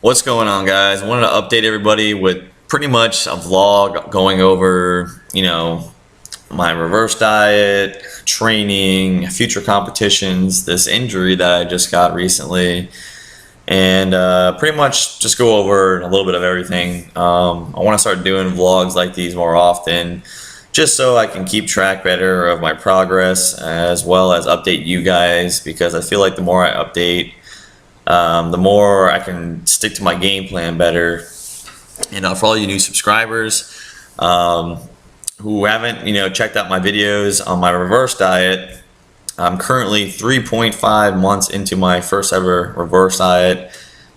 What's going on, guys? I wanted to update everybody with pretty much a vlog going over, my reverse diet, training, future competitions, this injury that I just got recently, and pretty much just go over a little bit of everything. I want to start doing vlogs like these more often, just so I can keep track better of my progress as well as update you guys, because I feel like the more I update, the more I can stick to my game plan better. And for all you new subscribers who haven't, checked out my videos on my reverse diet, I'm currently 3.5 months into my first ever reverse diet,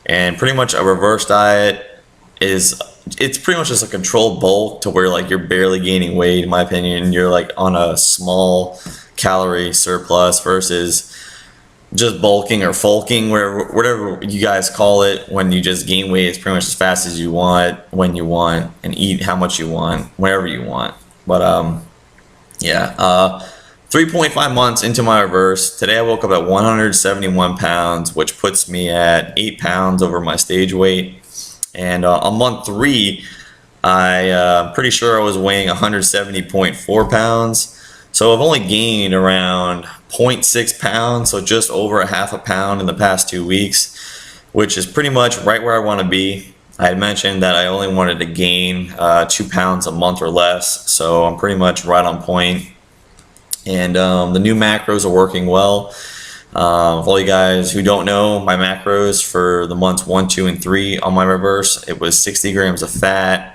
and pretty much a reverse diet it's pretty much just a controlled bulk to where like you're barely gaining weight. In my opinion, you're like on a small calorie surplus versus just bulking or fulking, whatever you guys call it, when you just gain weight as pretty much as fast as you want, when you want, and eat how much you want, wherever you want. But 3.5 months into my reverse. Today I woke up at 171 pounds, which puts me at 8 pounds over my stage weight. And on month 3, I pretty sure I was weighing 170.4 pounds. So I've only gained around 0.6 pounds, so just over a half a pound in the past 2 weeks, which is pretty much right where I want to be. I had mentioned that I only wanted to gain 2 pounds a month or less, so I'm pretty much right on point. And the new macros are working well. For all you guys who don't know, my macros for the months 1, 2, and 3 on my reverse, it was 60 grams of fat,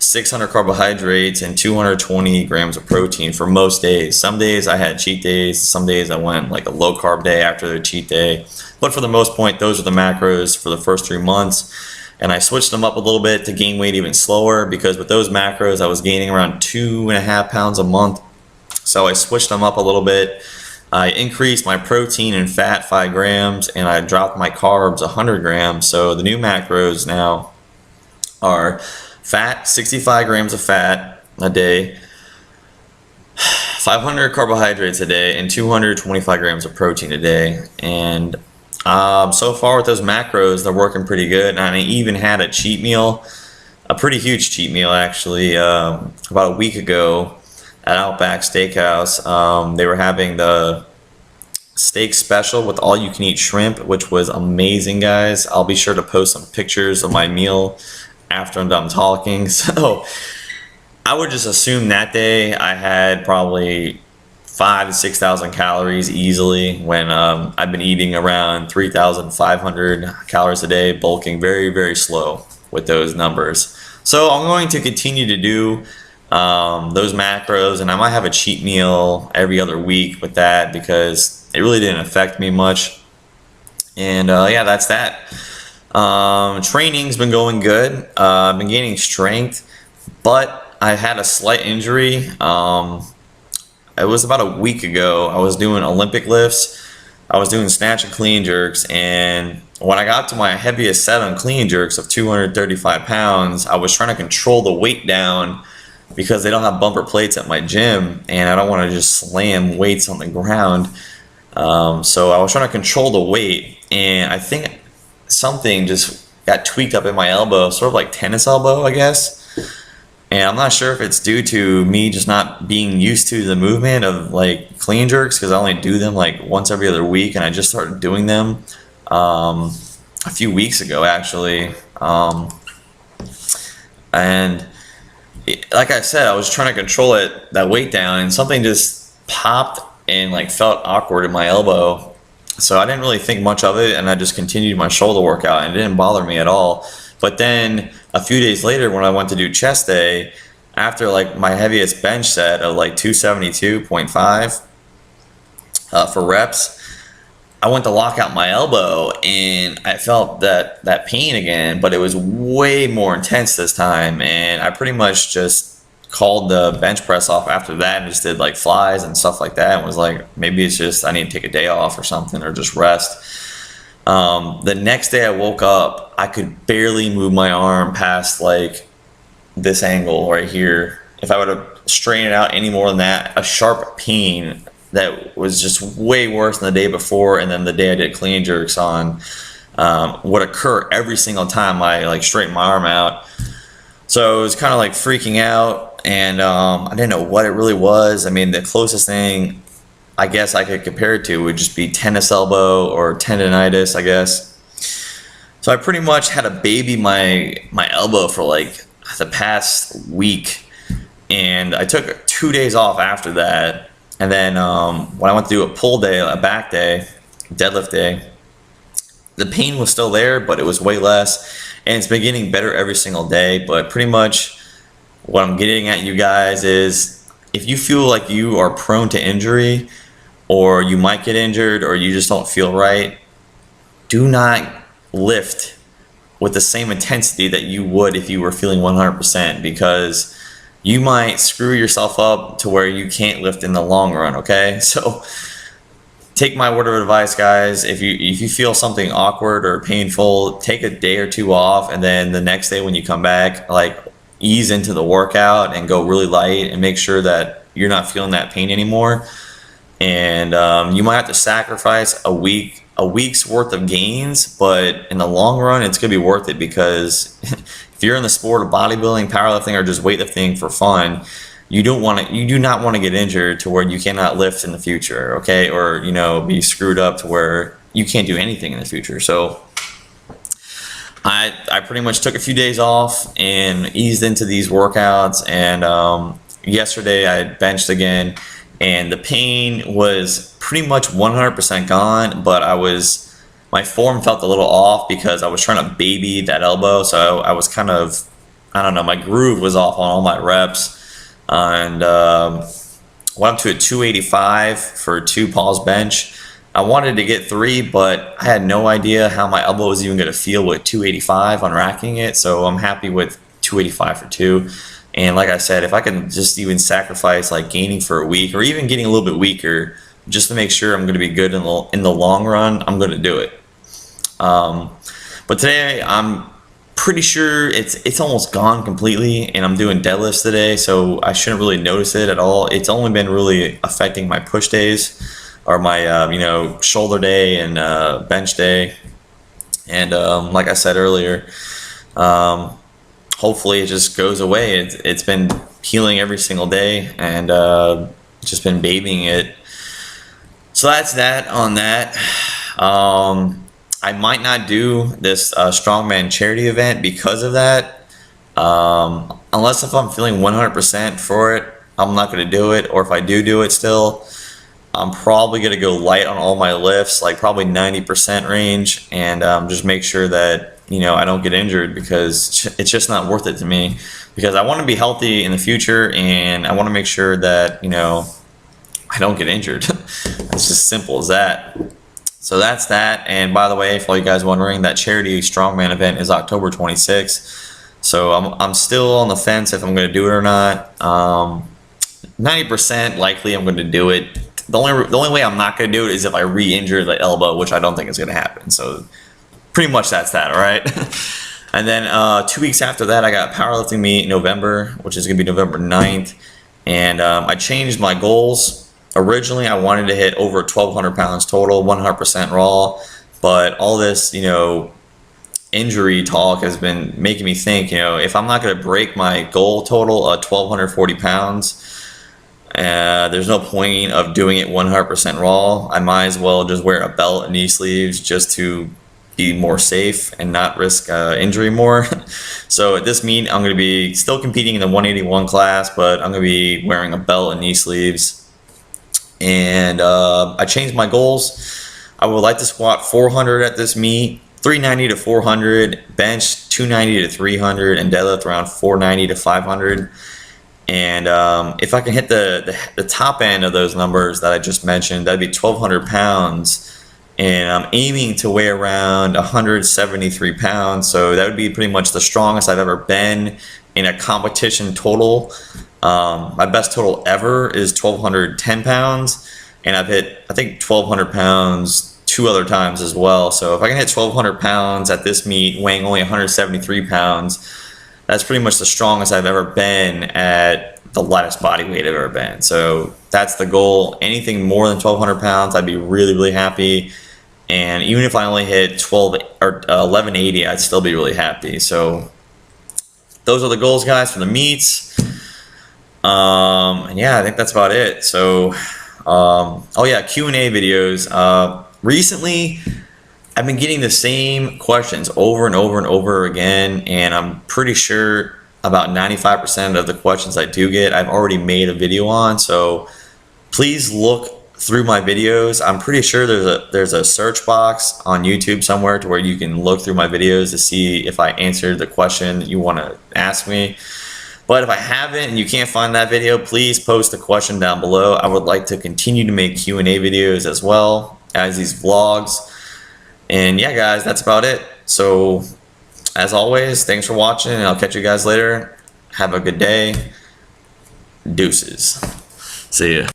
600 carbohydrates, and 220 grams of protein for most days. Some days I had cheat days, some days I went like a low carb day after the cheat day, but for the most part those are the macros for the first 3 months. And I switched them up a little bit to gain weight even slower, because with those macros I was gaining around 2.5 pounds a month, so I switched them up a little bit. I increased my protein and fat 5 grams, and I dropped my carbs 100 grams. So the new macros now are fat, 65 grams of fat a day, 500 carbohydrates a day, and 225 grams of protein a day. And so far with those macros, they're working pretty good. And I even had a cheat meal, a pretty huge cheat meal actually, about a week ago at Outback Steakhouse. They were having the steak special with all you can eat shrimp, which was amazing, guys. I'll be sure to post some pictures of my meal after I'm done talking. So I would just assume that day I had probably 5,000 to 6,000 calories easily, when I've been eating around 3,500 calories a day, bulking very, very slow with those numbers. So I'm going to continue to do those macros, and I might have a cheat meal every other week with that, because it really didn't affect me much. And yeah, that's that. Training's been going good. I've been gaining strength, but I had a slight injury. It was about a week ago. I was doing Olympic lifts. I was doing snatch and clean jerks, and when I got to my heaviest set on clean jerks of 235 pounds, I was trying to control the weight down, because they don't have bumper plates at my gym, and I don't want to just slam weights on the ground. So I was trying to control the weight, and I think something just got tweaked up in my elbow, sort of like tennis elbow, I guess. And I'm not sure if it's due to me just not being used to the movement of like clean jerks, because I only do them like once every other week, and I just started doing them a few weeks ago actually. And like I said, I was trying to control that weight down, and something just popped and like felt awkward in my elbow. So I didn't really think much of it, and I just continued my shoulder workout, and it didn't bother me at all. But then a few days later, when I went to do chest day, after like my heaviest bench set of like 272.5 for reps, I went to lock out my elbow, and I felt that pain again, but it was way more intense this time. And I pretty much just called the bench press off after that, and just did like flies and stuff like that, and was like, maybe it's just I need to take a day off or something, or just rest. The next day I woke up, I could barely move my arm past like this angle right here. If I would have strained it out any more than that, a sharp pain that was just way worse than the day before, and then the day I did clean jerks on. would occur every single time I like straightened my arm out. So it was kind of like freaking out, and I didn't know what it really was. I mean, the closest thing I guess I could compare it to would just be tennis elbow or tendonitis, I guess. So I pretty much had to baby my elbow for like the past week, and I took 2 days off after that. And then when I went to do a pull day, a back day, deadlift day, the pain was still there, but it was way less, and it's been getting better every single day. But pretty much what I'm getting at, you guys, is if you feel like you are prone to injury, or you might get injured, or you just don't feel right, do not lift with the same intensity that you would if you were feeling 100%, because you might screw yourself up to where you can't lift in the long run. Okay, so take my word of advice, guys. If you feel something awkward or painful, take a day or two off, and then the next day when you come back, like, ease into the workout and go really light, and make sure that you're not feeling that pain anymore. And you might have to sacrifice a week's worth of gains, but in the long run, it's gonna be worth it, because if you're in the sport of bodybuilding, powerlifting, or just weightlifting for fun, you do not want to get injured to where you cannot lift in the future, okay? Or, you know, be screwed up to where you can't do anything in the future. So I pretty much took a few days off and eased into these workouts. And yesterday I benched again, and the pain was pretty much 100% gone, but my form felt a little off because I was trying to baby that elbow. So I was kind of, I don't know, my groove was off on all my reps. And went up to a 285 for 2 pause bench. I wanted to get 3, but I had no idea how my elbow was even going to feel with 285 on racking it. So I'm happy with 285 for 2. And like I said, if I can just even sacrifice like gaining for a week, or even getting a little bit weaker, just to make sure I'm going to be good in the long run, I'm going to do it. But today I'm pretty sure it's almost gone completely, and I'm doing deadlifts today, so I shouldn't really notice it at all. It's only been really affecting my push days, or my shoulder day and bench day. And like I said earlier, hopefully it just goes away. It's been healing every single day, and just been babying it. So that's that on that. I might not do this strongman charity event because of that. Unless if I'm feeling 100% for it, I'm not going to do it. Or if I do it still, I'm probably going to go light on all my lifts, like probably 90% range, and just make sure that, you know, I don't get injured, because it's just not worth it to me, because I want to be healthy in the future, and I want to make sure that, you know, I don't get injured. It's just simple as that. So that's that. And by the way, for all you guys wondering, that charity strongman event is October 26th. So I'm still on the fence if I'm going to do it or not. 90% likely I'm going to do it. The only way I'm not going to do it is if I re-injure the elbow, which I don't think is going to happen. So pretty much that's that, all right? And then 2 weeks after that, I got a powerlifting meet in November, which is going to be November 9th. And I changed my goals. Originally, I wanted to hit over 1,200 pounds total, 100% raw, but all this, you know, injury talk has been making me think, you know, if I'm not going to break my goal total of 1,240 pounds, there's no point of doing it 100% raw. I might as well just wear a belt and knee sleeves just to be more safe and not risk injury more. So at this meet, I'm going to be still competing in the 181 class, but I'm going to be wearing a belt and knee sleeves. And I changed my goals. I would like to squat 400 at this meet, 390 to 400, bench 290 to 300, and deadlift around 490 to 500. And if I can hit the top end of those numbers that I just mentioned, that'd be 1,200 pounds. And I'm aiming to weigh around 173 pounds. So that would be pretty much the strongest I've ever been in a competition total. My best total ever is 1,210 pounds, and I've hit, I think, 1,200 pounds 2 other times as well. So if I can hit 1,200 pounds at this meet, weighing only 173 pounds, that's pretty much the strongest I've ever been at the lightest body weight I've ever been. So that's the goal. Anything more than 1,200 pounds, I'd be really, really happy. And even if I only hit 12 or 1180, I'd still be really happy. So those are the goals, guys, for the meets. And yeah, I think that's about it. So, oh yeah, Q&A videos. Recently, I've been getting the same questions over and over and over again, and I'm pretty sure about 95% of the questions I do get, I've already made a video on. So please look through my videos. I'm pretty sure there's a search box on YouTube somewhere to where you can look through my videos to see if I answered the question you want to ask me. But if I haven't and you can't find that video, please post a question down below. I would like to continue to make Q&A videos as well as these vlogs. And yeah, guys, that's about it. So as always, thanks for watching, and I'll catch you guys later. Have a good day. Deuces. See ya.